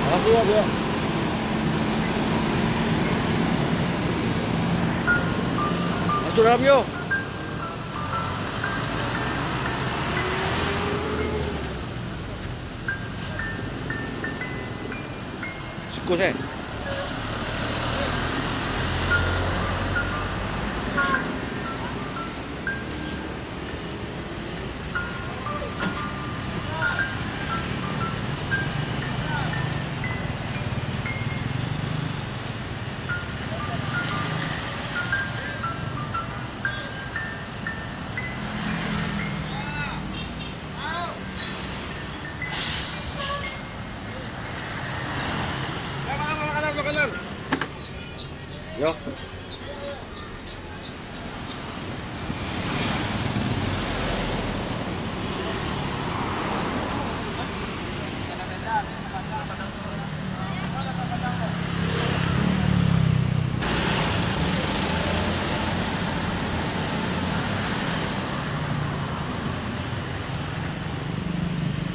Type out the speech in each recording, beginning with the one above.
Makasih ya, Bro. Masuk dalam yuk. Sikus eh. Makanan. Yo.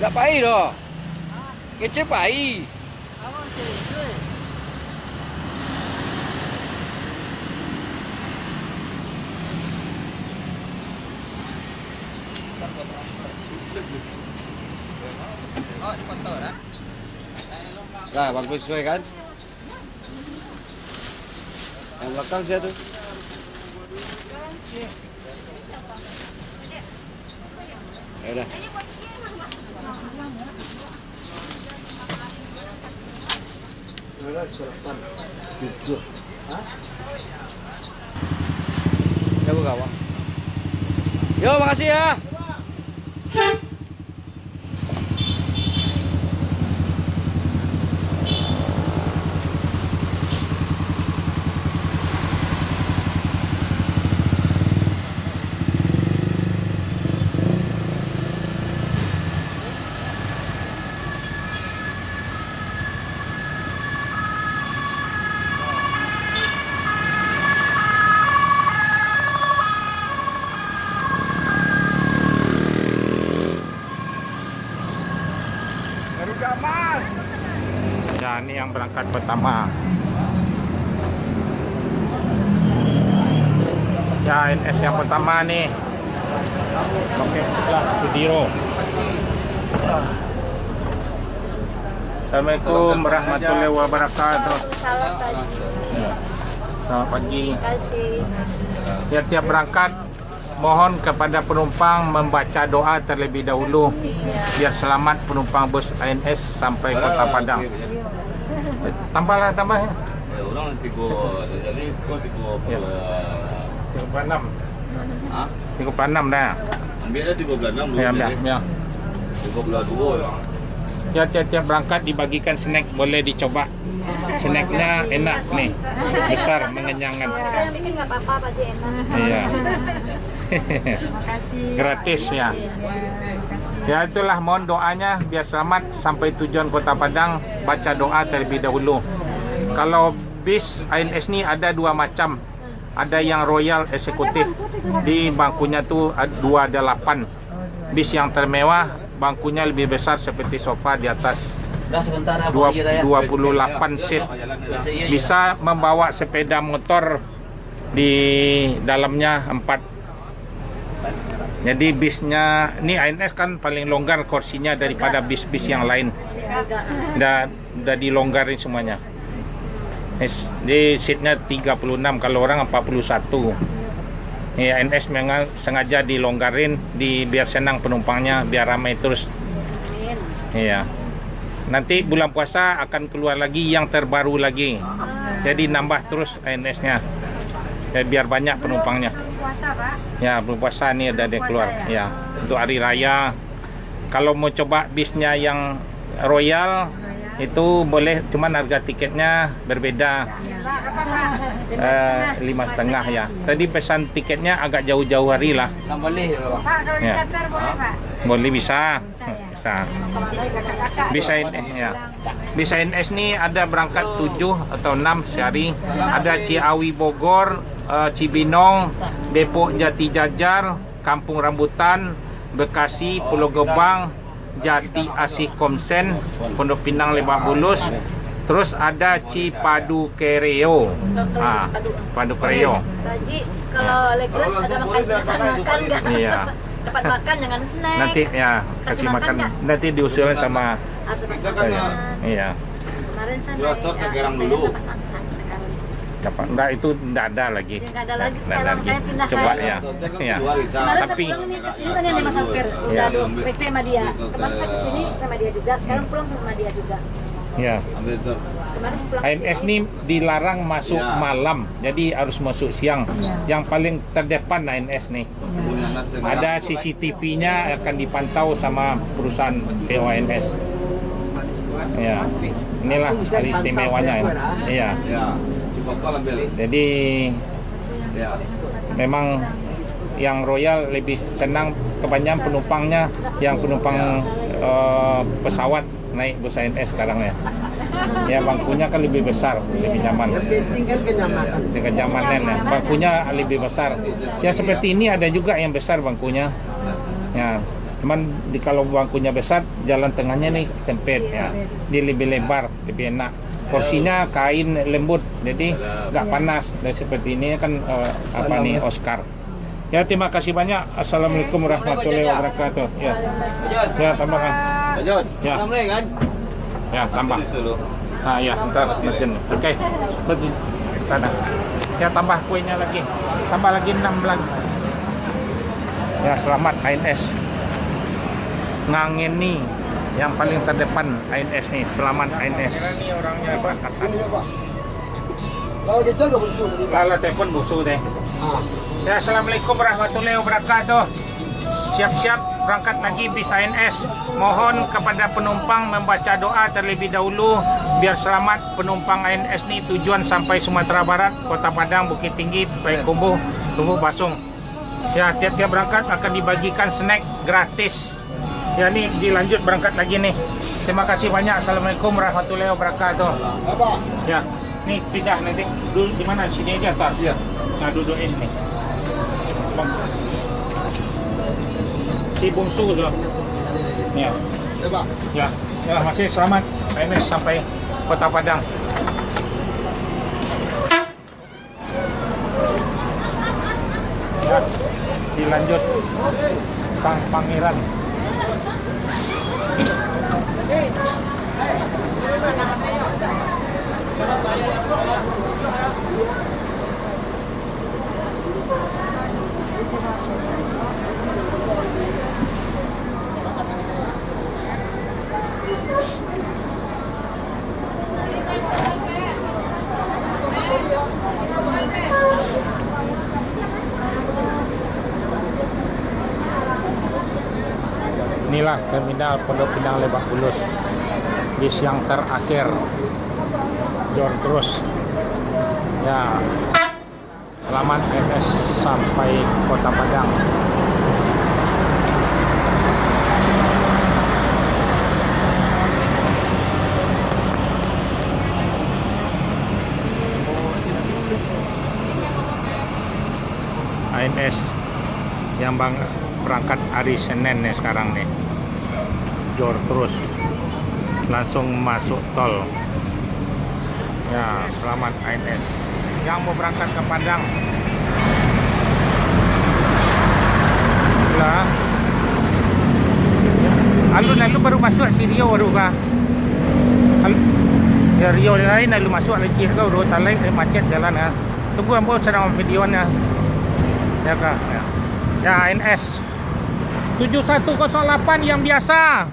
Gak pahit loh. Kecap pahit. Oh, di kantor ah. Nah, bangku sesuai kan? Yang belakang saya tuh. Ya udah. Ya bu kawan. Yo, makasih ya. Ya, ini yang berangkat pertama. Ya, NS yang pertama nih. Oke, setelah Sudiro. Assalamualaikum warahmatullahi wabarakatuh. Selamat pagi. Selamat pagi. Terima kasih. Tiap-tiap berangkat, mohon kepada penumpang membaca doa terlebih dahulu biar selamat penumpang bus ANS sampai Kota Padang. Tambahlah, tambah ya. Orang 36. Hah? 36 dah. Ambil dah 36 dulu. Ya, ya. 32. Ya, tiap-tiap berangkat dibagikan snack, boleh dicoba. Snacknya enak nih, besar, mengenyangkan. Saya bikin nggak apa-apa, Pak Ji, enak. Iya. Terima kasih. Gratis ya. Ya, itulah, mohon doanya biar selamat sampai tujuan Kota Padang. Baca doa terlebih dahulu. Kalau bis ANS ini ada dua macam. Ada yang Royal Eksekutif, di bangkunya tuh 28. Bis yang termewah bangkunya lebih besar seperti sofa di atas. 28 seat. Bisa membawa sepeda motor di dalamnya 4. Jadi bisnya ini ANS kan paling longgar kursinya daripada bis-bis yang lain. Udah dilonggarin semuanya. Di seatnya 36, kalau orang 41. Ya, ANS memang sengaja dilonggarin biar senang penumpangnya, biar ramai terus. Iya. Nanti bulan puasa akan keluar lagi yang terbaru lagi. Jadi nambah terus ANS-nya. Ya, biar banyak penumpangnya. Puasa, Pak. Ya, belum puasa nih ada dia keluar. Ya, untuk hari raya. Kalau mau coba bisnya yang Royal, Itu boleh, cuman harga tiketnya berbeda. Pak, 5,5 ya. Tadi pesan tiketnya agak jauh-jauh hari lah. Tak boleh Pak. kalau Ya. dicatar boleh Pak. Boleh bisa. Bisa. Kakak-kakak. Bisa ya. Bisa NS nih ada berangkat 7 atau 6 sehari. Ada Ciawi Bogor, Cibinong, Depok Jati Jajar, Kampung Rambutan, Bekasi, Pulau Gebang, Jati Asih Komsen, Pondok Pinang Lebak Bulus. Terus ada Cipadu Kereo. Padu Kereo. Haji, kalau Legres ada makan nggak? Iya. Dapat makan jangan snack. Nanti ya kasih makan. Nanti diusulkan sama Kita kan ya. iya. Kemarin sana Dua tor ke Gerang dulu. dapat makan sekali. Dapat enggak itu enggak ada lagi. Nggak ada lagi, Nggak sekarang ada lagi. kayak pindah Coba hari. ya. Iya. Kemarin Tapi- saya pulang nih ke sini kan yang Mas Sopir udah Iya. PP sama dia. Kemarin saya ke sini sama dia juga. Sekarang pulang sama dia juga. Ya. Ambil tor. Kemarin pulang ke ANS sini. ini dilarang masuk Ya. malam, jadi harus masuk siang. Yang paling terdepan ANS nih. Punya nasib. Ada CCTV-nya akan dipantau sama perusahaan PONS. Ya. Inilah hari istimewanya. Iya. Ya. Coba kau ambil. Jadi Ya. memang yang Royal lebih senang kebanyakan penumpangnya yang penumpang pesawat naik bus ANS sekarang ya. Ya bangkunya kan lebih besar, lebih nyaman. Dengan kenyamanan ya. Bangkunya lebih besar. Ya seperti ini ada juga yang besar bangkunya. Ya, cuman kalau bangkunya besar, jalan tengahnya nih sempit ya. Dia lebih lebar, lebih enak. Kursinya kain lembut, jadi nggak panas. Dan seperti ini kan apa nih Oscar. Ya terima kasih banyak. Assalamualaikum warahmatullahi wabarakatuh. Ya, ya tambahkan. Lanjut. Ya, Kan? ya tambah. Itu loh. Nah ya, ntar bikin. Oke, seperti sana. Ya tambah kuenya lagi. Tambah lagi 6 lagi. Ya selamat ANS. Ngangeni yang paling terdepan ANS nih. Selamat ANS. Ini orangnya berangkatan. Kalau telepon busuk deh. Ya assalamualaikum warahmatullahi wabarakatuh. Siap-siap berangkat lagi bis ANS. Mohon kepada penumpang membaca doa terlebih dahulu biar selamat. Penumpang ANS ini tujuan sampai Sumatera Barat, Kota Padang, Bukit Tinggi, Payakumbuh, Lubuk Basung. Ya tiap-tiap berangkat akan dibagikan snack gratis. Ya ini dilanjut berangkat lagi nih. Terima kasih banyak. Assalamualaikum warahmatullahi wabarakatuh. Ya, nih pindah nanti dulu di mana sini aja tar. Iya. Nah dudukin nih. Si bungsu tuh. Ya. Ya, ya masih selamat. ANS sampai Kota Padang. Ya, dilanjut Sang Pangeran. Inilah terminal Pondok Pinang Lebak Bulus. Bis yang terakhir. Jor terus. Ya. Selamat ANS sampai Kota Padang. ANS yang berangkat hari Senin nih sekarang nih. Jor terus. Langsung masuk tol. Ya, selamat ANS. Yang mau berangkat ke Padang. Lah. Lalu baru masuk si Rio baru kah? Ya Rio lain lalu masuk lagi kau baru talai macet jalan ya. Tunggu ambo sedang videonya. Ya kah? Ya. Ya ANS 7108 yang biasa.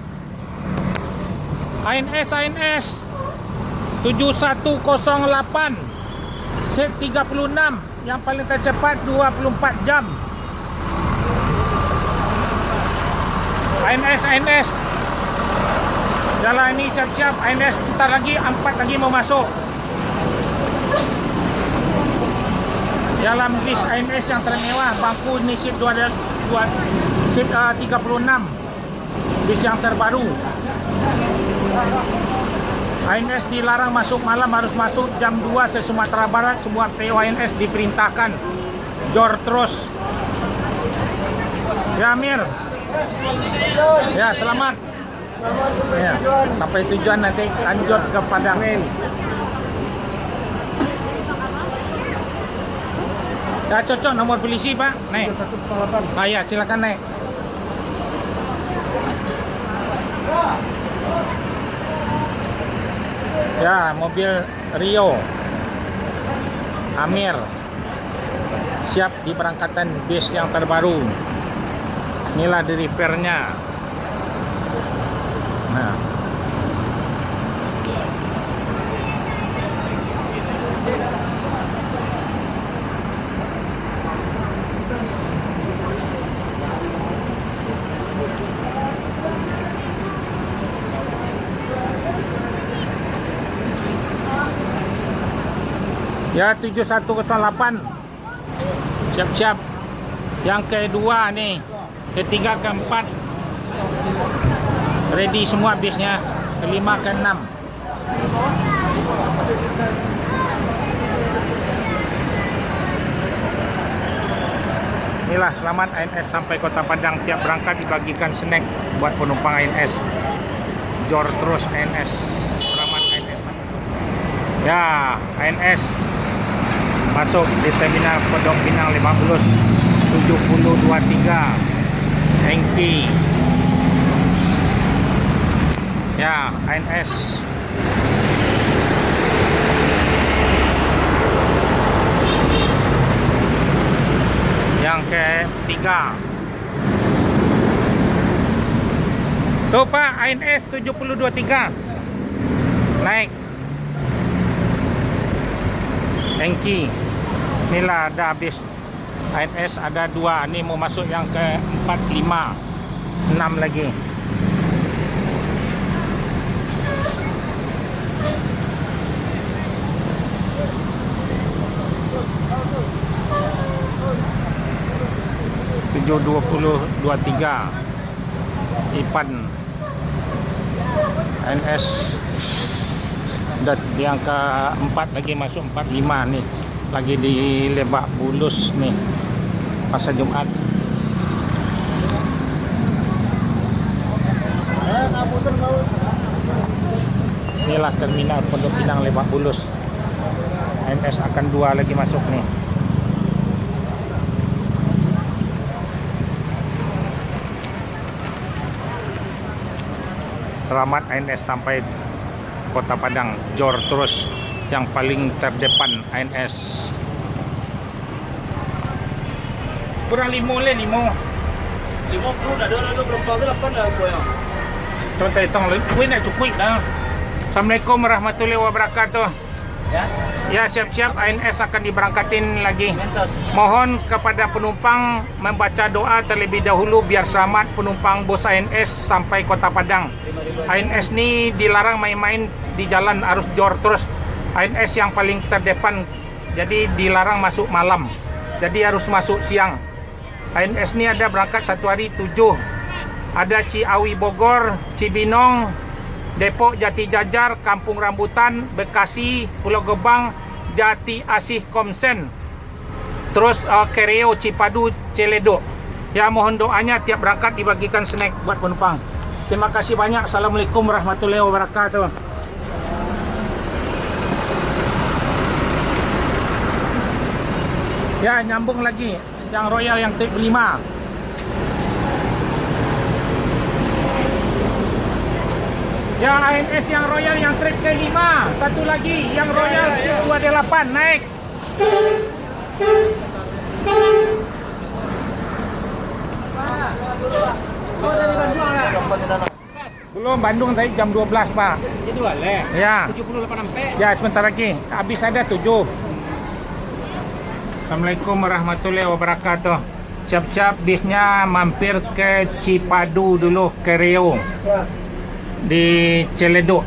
ANS 7108 set 36 yang paling tercepat 24 jam. ANS Jalan ini siap-siap. ANS bentar lagi, 4 lagi mau masuk. Dalam list ANS yang termewah, bangku ini seat 36. Bis yang terbaru. ANS dilarang masuk malam, harus masuk jam 2 se Sumatera Barat. Semua PO ANS diperintahkan jor terus. Ya Amir. Ya selamat. Ya, sampai tujuan nanti lanjut ke Padang. Ya cocok nomor polisi Pak, naik. Ah ya silakan naik. Ya mobil Rio Amir siap diberangkatkan bis yang terbaru. Inilah delivernya. Nah. Ya 7108 siap-siap. Yang kedua nih, ketiga keempat ready semua bisnya. Kelima keenam. Inilah selamat ANS sampai Kota Padang. Tiap berangkat dibagikan snack buat penumpang ANS. Jor terus ANS. Selamat ANS. Ya ANS masuk di terminal Pondok Pinang 50 7023 Hengki. Ya ANS yang ketiga tuh Pak, ANS 7023 naik Hengki. Inilah ada habis ANS, ada 2 ini mau masuk yang ke 4, 5, 6 lagi. Tujuh 2023 Ipan ANS dan yang ke-4 lagi masuk 45 nih, lagi di Lebak Bulus nih pasar Jumat. Inilah terminal Pondok Pinang Lebak Bulus. ANS akan 2 lagi masuk nih. Selamat ANS sampai Kota Padang. Jor terus yang paling terdepan ANS. Kurang 5 le 5. 5 kru dah ada berapa tu 8 dah aku yang. Tuan hitung kuih nak cukup dah. Assalamualaikum warahmatullahi wabarakatuh. Ya. Ya siap-siap ANS akan diberangkatin lagi. Mohon kepada penumpang membaca doa terlebih dahulu biar selamat penumpang bos ANS sampai Kota Padang. ANS ni dilarang main-main di jalan, harus jor terus. ANS yang paling terdepan, jadi dilarang masuk malam. Jadi harus masuk siang. ANS ni ada berangkat satu hari 7. Ada Ciawi Bogor, Cibinong, Depok Jati Jajar, Kampung Rambutan, Bekasi, Pulau Gebang, Jati Asih Komsen. Terus Kereo, Cipadu, Celedo. Ya mohon doanya tiap berangkat dibagikan snack buat penumpang. Terima kasih banyak. Assalamualaikum warahmatullahi wabarakatuh. Ya nyambung lagi yang Royal yang trip 5. Ya ANS yang Royal yang trip ke-5. Satu lagi yang Royal 28 naik. Oh dari Bandung lah. Belum, Bandung tadi jam 12 Pak. Itu lah. Ya. 78 sampai. Ya sebentar lagi. Habis ada 7. Assalamualaikum warahmatullahi wabarakatuh. Siap-siap bisnya mampir ke Cipadu dulu, ke Rio. di Ciledug.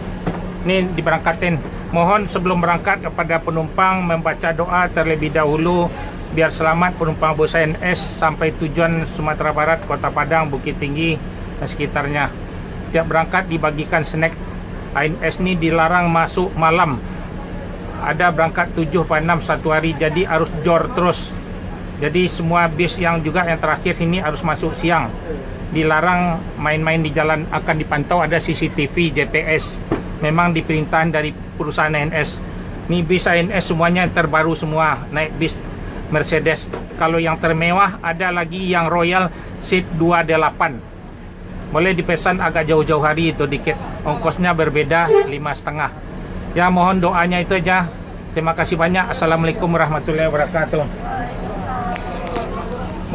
Ini diberangkatin. Mohon sebelum berangkat kepada penumpang membaca doa terlebih dahulu biar selamat penumpang bus ANS sampai tujuan Sumatera Barat, Kota Padang, Bukit Tinggi dan sekitarnya. Tiap berangkat dibagikan snack. ANS ini dilarang masuk malam. Ada berangkat 7 pada 6 satu hari, jadi harus jor terus. Jadi semua bis yang juga yang terakhir sini harus masuk siang. Dilarang main-main di jalan, akan dipantau, ada CCTV, GPS. Memang diperintahkan dari perusahaan ANS. Ini bis ANS semuanya terbaru semua, naik bis Mercedes. Kalau yang termewah ada lagi yang Royal Seat 28. Boleh dipesan agak jauh-jauh hari itu dikit. Ongkosnya berbeda 5,5. Ya mohon doanya itu aja. Terima kasih banyak. Assalamualaikum warahmatullahi wabarakatuh.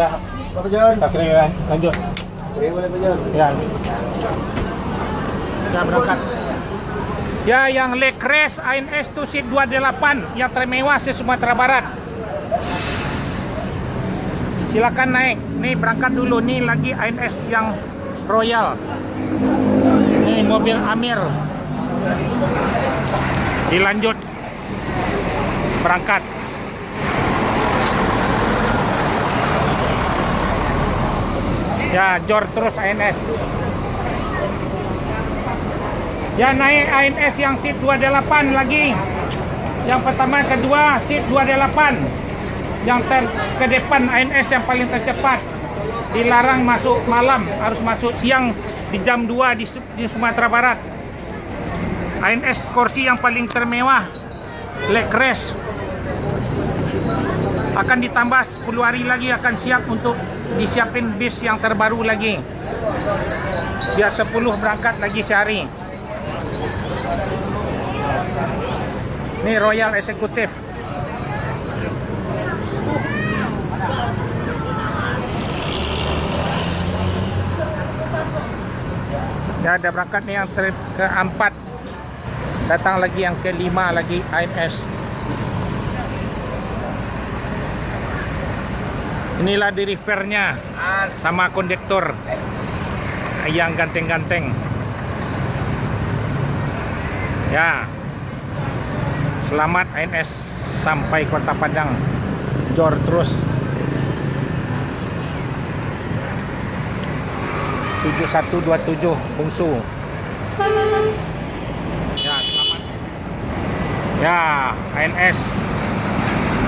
Dah. Lanjut. Ya. Ya berangkat. Ya yang Lekres ANS itu seat 28 yang termewah se Sumatera Barat. Silakan naik. Nih berangkat dulu. Nih lagi ANS yang Royal. Nih mobil Amir. Dilanjut. Berangkat. Ya, jor terus ANS. Ya naik ANS yang seat 28 lagi. Yang pertama, kedua seat 28. Yang ke depan ANS yang paling tercepat. Dilarang masuk malam, harus masuk siang di jam 2 di Sumatera Barat. ANS kursi yang paling termewah, Lekres. Akan ditambah 10 hari lagi akan siap untuk disiapin bis yang terbaru lagi. Biar 10 berangkat lagi sehari. Ini Royal Eksekutif. Ya ada berangkat nih yang keempat. Datang lagi yang kelima lagi ANS. Inilah diri fairnya sama kondektor yang ganteng-ganteng. Ya. Selamat ANS sampai Kota Padang. Jor terus. 7127 Bungsu. Ya, selamat. Ya, ANS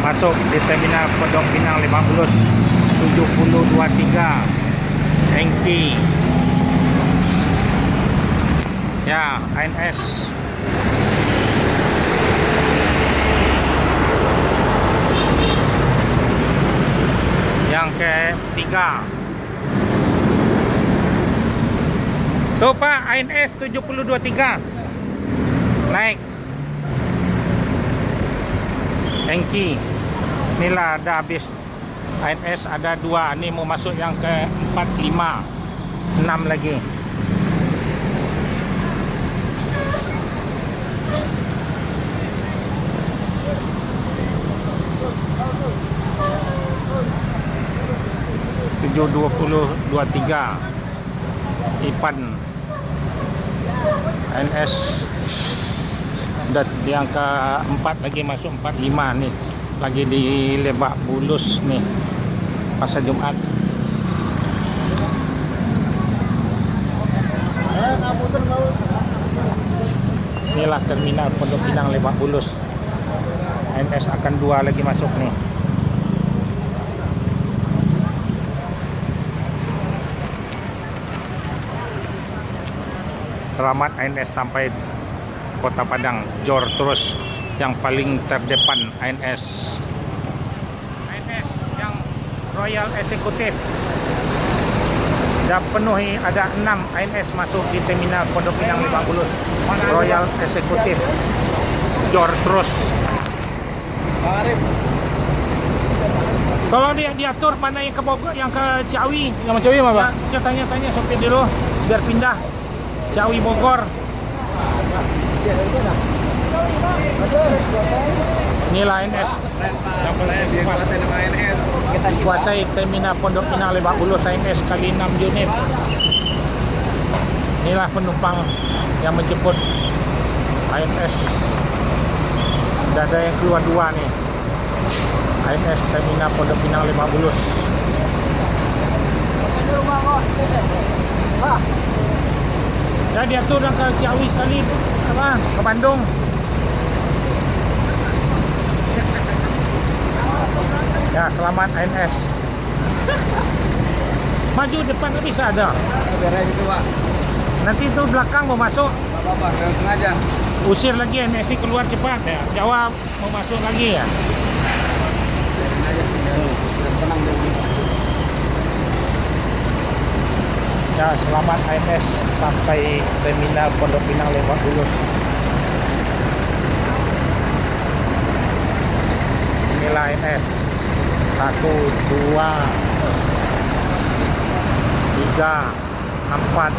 masuk di terminal Pondok Pinang 15 7023 Hengki. Ya, ANS. Yang ketiga. Tuh Pak, ANS 7023. Naik. Hengki. Inilah ada habis. ANS ada 2. Ini mau masuk yang ke-4, 5, 6 lagi. Tujuh 2023 Ipan ANS. Dan yang ke-4 lagi masuk 45 nih. Lagi di Lebak Bulus nih. Pasar Jumat. Inilah terminal Pondok Pinang Lebak Bulus. ANS akan 2 lagi masuk nih. Selamat ANS sampai Kota Padang. Jor terus yang paling terdepan ANS. ANS yang Royal Eksekutif. Dah penuhi, ada 6 ANS masuk di terminal Pondok Pinang Lebak Bulus. Royal Eksekutif. Jor terus. Tolong dia diatur mana yang ke Bogor, yang ke Ciawi. Yang mau Ciawi mana, Pak? Ya, tanya-tanya sopir dulu biar pindah. Ciawi Bogor. Inilah ANS yang dikuasai terminal Pondok Pinang Lebak Bulus. ANS kali 6 unit. Inilah penumpang yang menjemput ANS. Sudah ada yang keluar dua nih. ANS Terminal Pondok Pinang Lebak Bulus. Ya, dia tuh udah ke Ciawi sekali, ke Bandung. Ya, selamat ANS. Maju depan nggak bisa ada. Biar aja gitu, Pak. Nanti itu belakang mau masuk. Nggak apa-apa, jangan sengaja. Usir lagi ANS keluar cepat ya. Jawa mau masuk lagi ya. Biarin aja, biar tenang dulu. Ya, selamat ANS sampai Terminal Pondok Pinang Lebak Bulus. Inilah ANS. 1, 2, 3, 4, 5,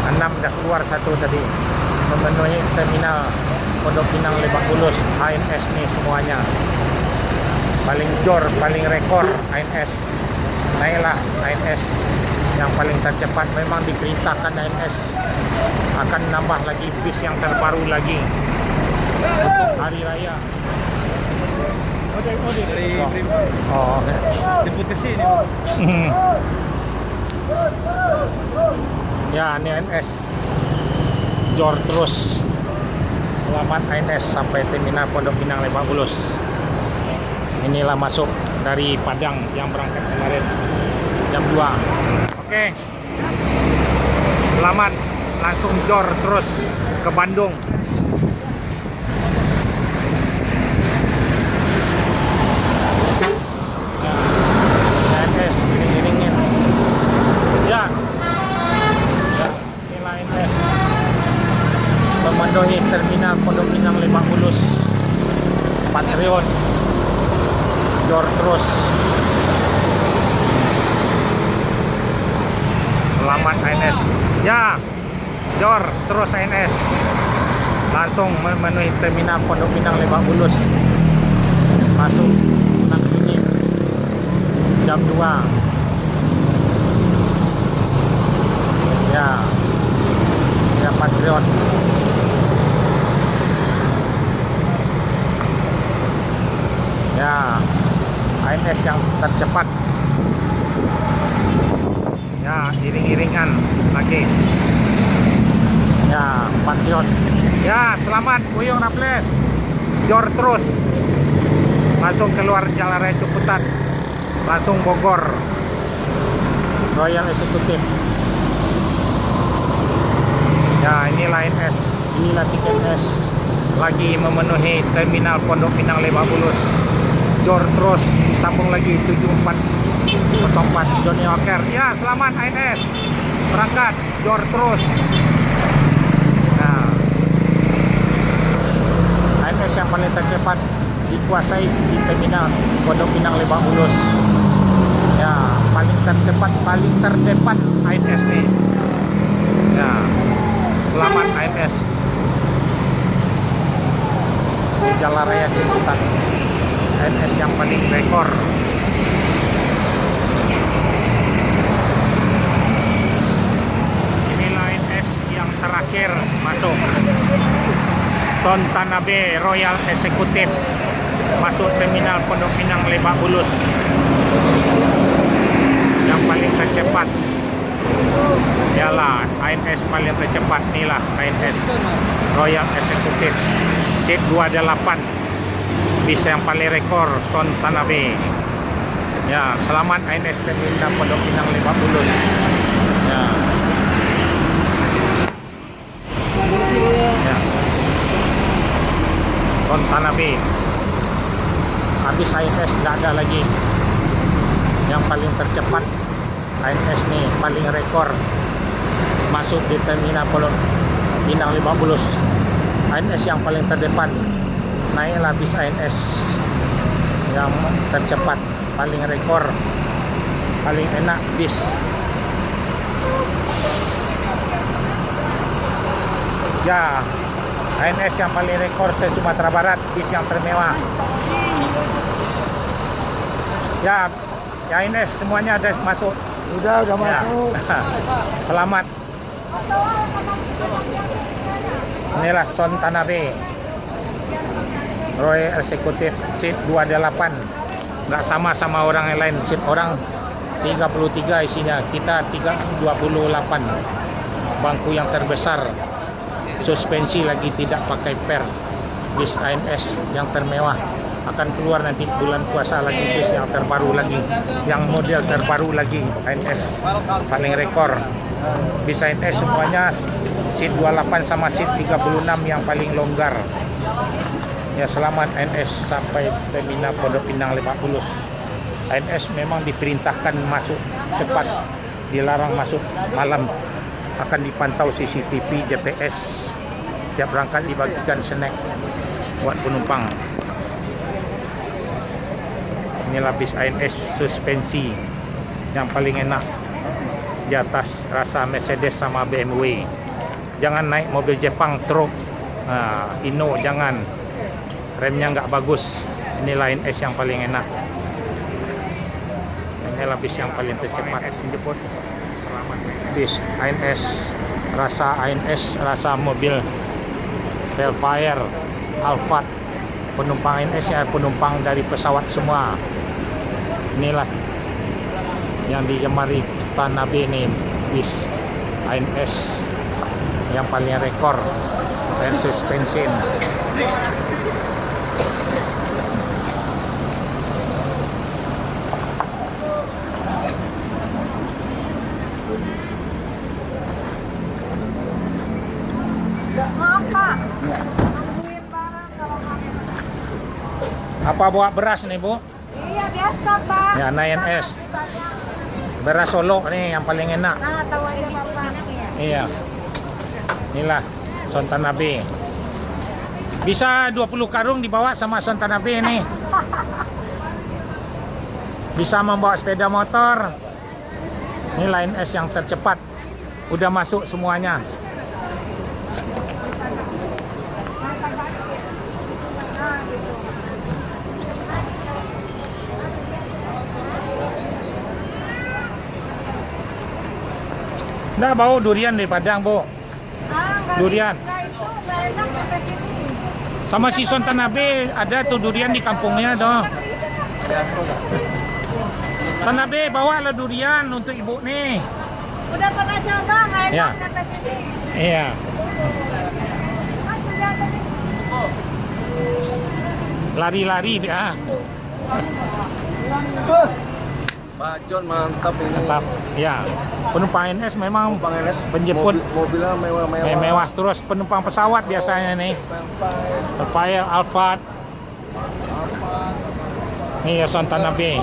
6 dah keluar satu tadi, memenuhi Terminal Pondok Pinang Lebak Bulus. ANS nih semuanya paling jor, paling rekor ANS. Naiklah ANS yang paling tercepat. Memang diperintahkan ANS akan nambah lagi bis yang terbaru lagi untuk hari raya. Dari Prima. Oh, oke. Jemput ke sini, Pak. Ya, ini ANS jor terus. Selamat ANS sampai Terminal Pondok Pinang Lebak Bulus. Inilah masuk dari Padang yang berangkat kemarin jam 2. Oke. Selamat, langsung jor terus ke Bandung. ANS iring-iringin. Ya. Inilah ANS memenuhi Terminal Pondok Pinang Lebak Bulus. Patriot jor terus. Selamat ANS. Ya, jor terus ANS. Langsung memenuhi Terminal Pondok Pinang Lebak Bulus. Masuk nanti jam 2. Ya. Ya, Patriot. Ya, ANS yang tercepat. Ya, iring-iringan lagi. Ya, Patriot. Ya, selamat Buyung Raples. Jor terus. Langsung keluar Jalan Raya Ciputat. Langsung Bogor. Royal Executive. Ya, inilah ANS. Inilah tiket ANS lagi memenuhi Terminal Pondok Pinang Lebak Bulus. Jor terus, disambung lagi 7404 Johnny Walker. Ya, selamat ANS berangkat, jor terus. Nah, ANS yang paling tercepat dikuasai di Terminal Pondok Pinang Lebak Bulus. Ya, paling tercepat, paling terdepan ANS nih. Ya, selamat ANS di Jalan Raya Ciputat. ANS yang paling rekor. Inilah ANS yang terakhir masuk. Sontanabe Royal Executive masuk Terminal Pondok Pinang Lebak Bulus. Yang paling tercepat ialah ANS paling tercepat. Inilah ANS Royal Executive seat 28. Bis yang paling rekor Sontanabe. Ya, selamat ANS Terminal Pondok Pinang Lebak Bulus. Ya. Ya. Sontanabe. Habis ANS tidak ada lagi. Yang paling tercepat ANS nih, paling rekor masuk di Terminal Pondok Pinang Lebak Bulus. ANS yang paling terdepan. Naiklah bis ANS yang tercepat, paling rekor, paling enak bis. Ya, ANS yang paling rekor se-Sumatera Barat, bis yang termewah. Ya, ANS semuanya ada masuk Udah Ya. masuk. Selamat. Inilah Son Tanabe, Roy Eksekutif, seat 28. Nggak sama orang yang lain. Seat orang 33 isinya, kita 28. Bangku yang terbesar, suspensi lagi tidak pakai per. Bis ANS yang termewah akan keluar nanti bulan puasa lagi, bis yang terbaru lagi, yang model terbaru lagi. ANS paling rekor. Bis ANS semuanya seat 28 sama seat 36 yang paling longgar. Ya, selamat ANS sampai terminal Pondok Pinang Lebak Bulus. ANS memang diperintahkan masuk cepat, dilarang masuk malam. Akan dipantau CCTV, GPS. Tiap berangkat dibagikan snack buat penumpang. Inilah bis ANS suspensi yang paling enak, di atas rasa Mercedes sama BMW. Jangan naik mobil Jepang, truk, Inno, jangan. Remnya nggak bagus. Inilah ANS yang paling enak. Inilah bis yang paling tercepat. Menjemput bis ANS, rasa mobil Velfire, Alphard. Penumpang ANS ya penumpang dari pesawat semua. Inilah yang digemari Tanabe nih, bis ANS yang paling rekor dan suspensi. Maaf Pak, nungguin barang kalau kami. Apa bawa beras nih, Bu? Iya biasa Pak. Ya, ANS. Beras Solo nih yang paling enak. Nah, tahu aja Bapak. Iya. Inilah Son Tanabe. Bisa 20 karung dibawa sama Son Tanabe nih. Bisa membawa sepeda motor. Ini ANS yang tercepat. Udah masuk semuanya. Nggak bau durian di Padang, Bu. Durian. Nah, itu nggak enak sampai sini. Sama si Son Tanabe ada tuh durian di kampungnya tuh. Tanabe bawa lah durian untuk ibu nih. Udah pernah coba nggak enak Ya. sampai sini. Iya. Mas udah tadi. Lari-lari dia. Pak John mantap ini. Tetap. Ya. Penumpang ANS memang Bang Enes, penjemput mobilnya mewah-mewah. mewah terus. Penumpang pesawat biasanya nih. Velfire, Alphard. Nih ya Son Tanabe.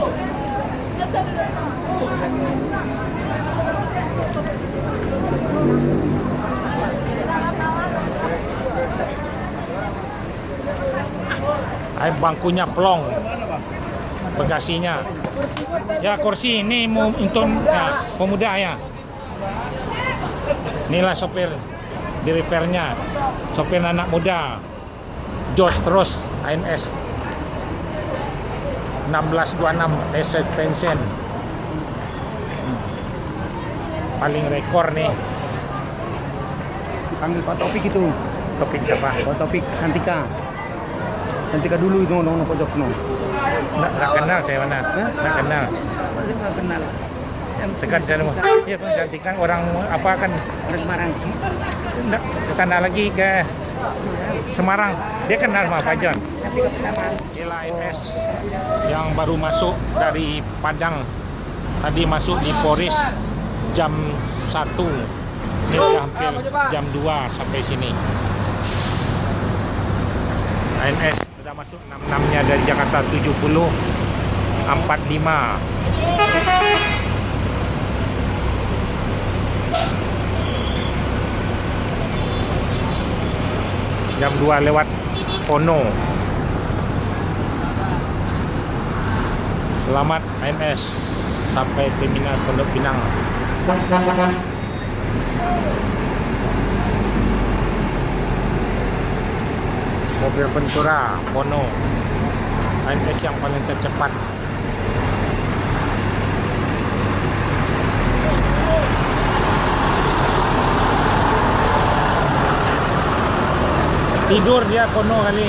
Bangkunya plong, bagasinya. Ya kursi ini untuk ya, pemuda ya. Inilah sopir di repairnya, sopir anak muda. Jos terus ANS 1626 suspension. Paling rekor nih. Panggil Pak Topik itu. Topik siapa? Pak Topik Santika. Santika dulu itu nong pojok nong. Nggak kenal saya mana? Nggak kenal. Nggak kenal. Sekat saya rumah. Iya pun cantik kan orang apa kan? Orang Semarang. Nggak kesana lagi ke Semarang. Dia kenal sama Pak John. Santika pertama. Inilah ANS yang baru masuk dari Padang. Tadi masuk di Poris jam 1. Ini udah hampir jam 2 sampai sini. ANS sudah masuk 66-nya dari Jakarta 70 45. Jam 2 lewat Pono. Selamat ANS sampai terminal Pondok Pinang. Mobil Ventura Pono, ANS yang paling tercepat. Tidur dia kono kali.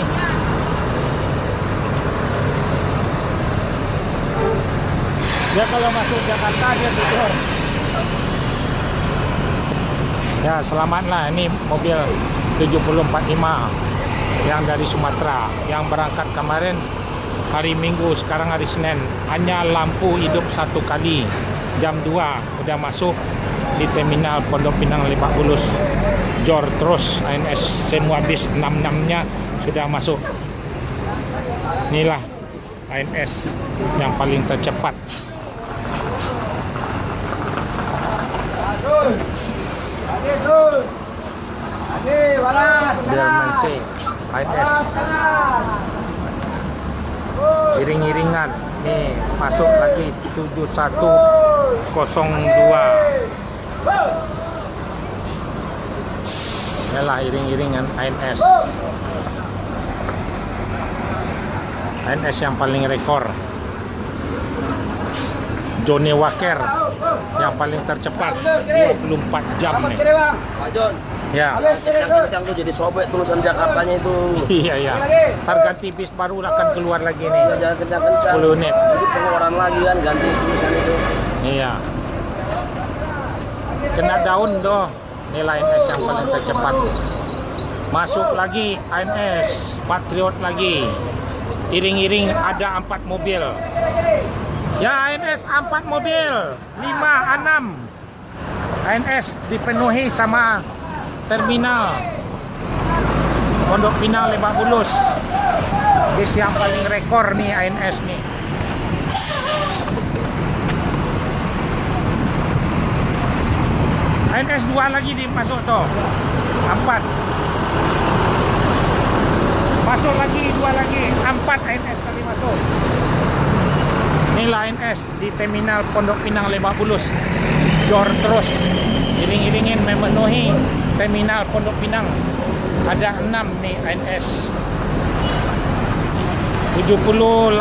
Dia kalau masuk Jakarta dia tidur. Ya, selamatlah. Ini mobil 7045 yang dari Sumatera yang berangkat kemarin hari Minggu, sekarang hari Senin. Hanya lampu hidup satu kali. Jam 2 udah masuk di terminal Pondok Pinang Lebak Bulus. Jor terus ANS, semua bis 66-nya sudah masuk. Inilah ANS yang paling tercepat. Delmanse ANS iring-iringan nih, masuk lagi 7102. Inilah iring-iringan ANS. ANS yang paling rekor. Johnny Walker yang paling tercepat 24 jam nih. Pak John. Ya. Kencang tuh jadi sobek tulisan Jakartanya itu. Iya ya. Ntar ganti bis baru akan keluar lagi nih. Jangan kencang-kencang. 10 unit. Jadi pengeluaran lagi kan ganti tulisan itu. Iya. Kena daun doh. Nilai ANS yang paling tercepat. Masuk lagi ANS Patriot lagi. Iring-iring ada 4 mobil. Ya, ANS 4 mobil, 5, 6. ANS dipenuhi sama terminal Pondok Pinang Lebak Bulus. Bis yang paling rekor nih ANS nih. ANS 2 lagi masuk tuh. 4. Masuk lagi 2 lagi, 4 ANS kali masuk. Inilah ANS di terminal Pondok Pinang Lebak Bulus. Jor terus, iring-iringin memenuhi terminal Pondok Pinang. Ada 6 nih ANS 7082.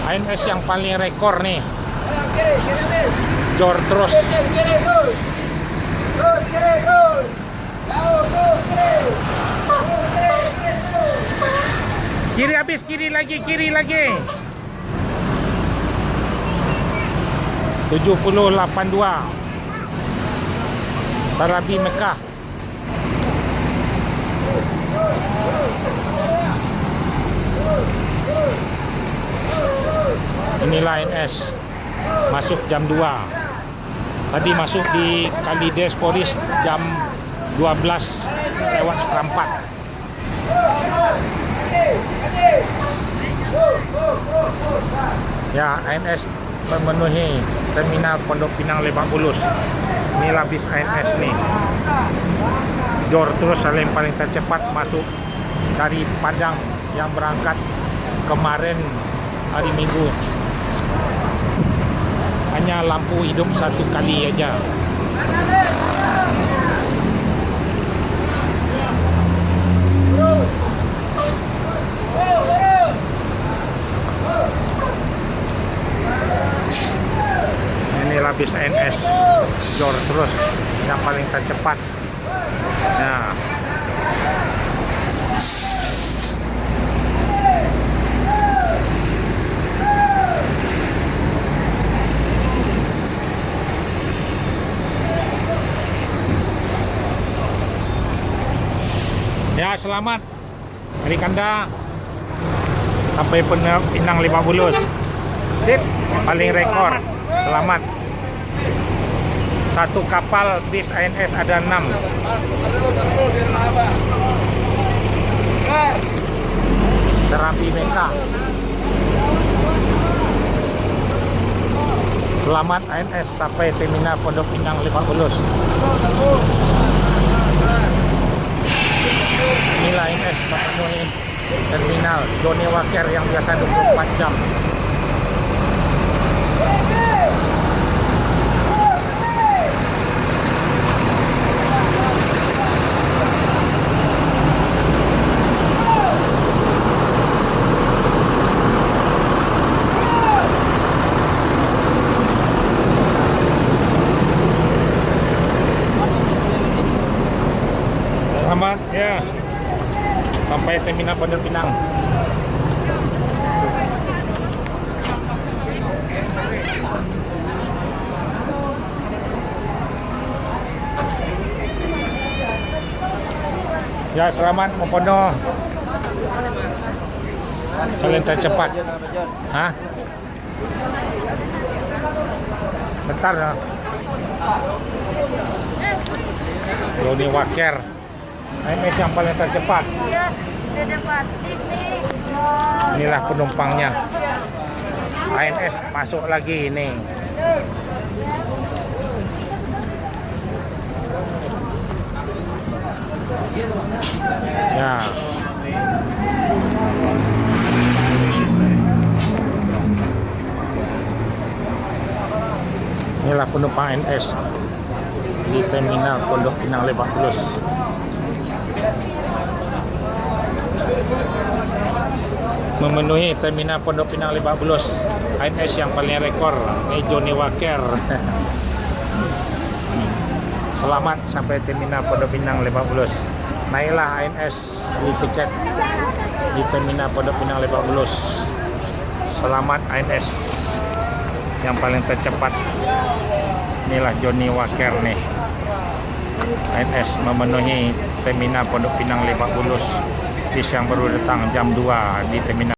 ANS yang paling rekor nih. Jor terus. Kiri habis, kiri lagi, kiri lagi. 7082 Sarabi Mekah. Inilah ANS masuk jam 2. Tadi masuk di Kalides Polis jam 12:04. Ya, ANS memenuhi terminal Pondok Pinang Lebak Bulus. Inilah bis ANS nih. Jor terus yang paling tercepat masuk dari Padang yang berangkat kemarin hari Minggu. Hanya lampu hidup satu kali aja. Inilah bis ANS Jor terus yang paling tercepat. Nah, ya, selamat hari Kanda sampai Pinang Lebak Bulus. Sip, paling rekor. Selamat. Satu kapal bis ANS ada 6. Sarabi Mekah. Selamat ANS sampai terminal Pondok Pinang Lebak Bulus. Inilah ANS memenuhi terminal Johnny Walker yang biasa 24 jam. Selamat ya. sampai terminal Pondok Pinang. Ya, selamat mempono. Kalian tercepat. Hah? Bentar ya. Johnny Walker. INS yang paling tercepat. Iya, udah dapat titik. Inilah penumpangnya. INS masuk lagi ini. Ya. Inilah penumpang INS di terminal Pondok Pinang Lebak Bulus. Memenuhi terminal Pondok Pinang Lebak Bulus. INS yang paling rekor ini Johnny Walker. Selamat sampai terminal Pondok Pinang Lebak Bulus. Naiklah INS di tiket di terminal Pondok Pinang Lebak Bulus. Selamat INS yang paling tercepat. Inilah Johnny Walker nih. INS memenuhi terminal Pondok Pinang Lebak Bulus. Bis yang baru datang jam 2 di terminal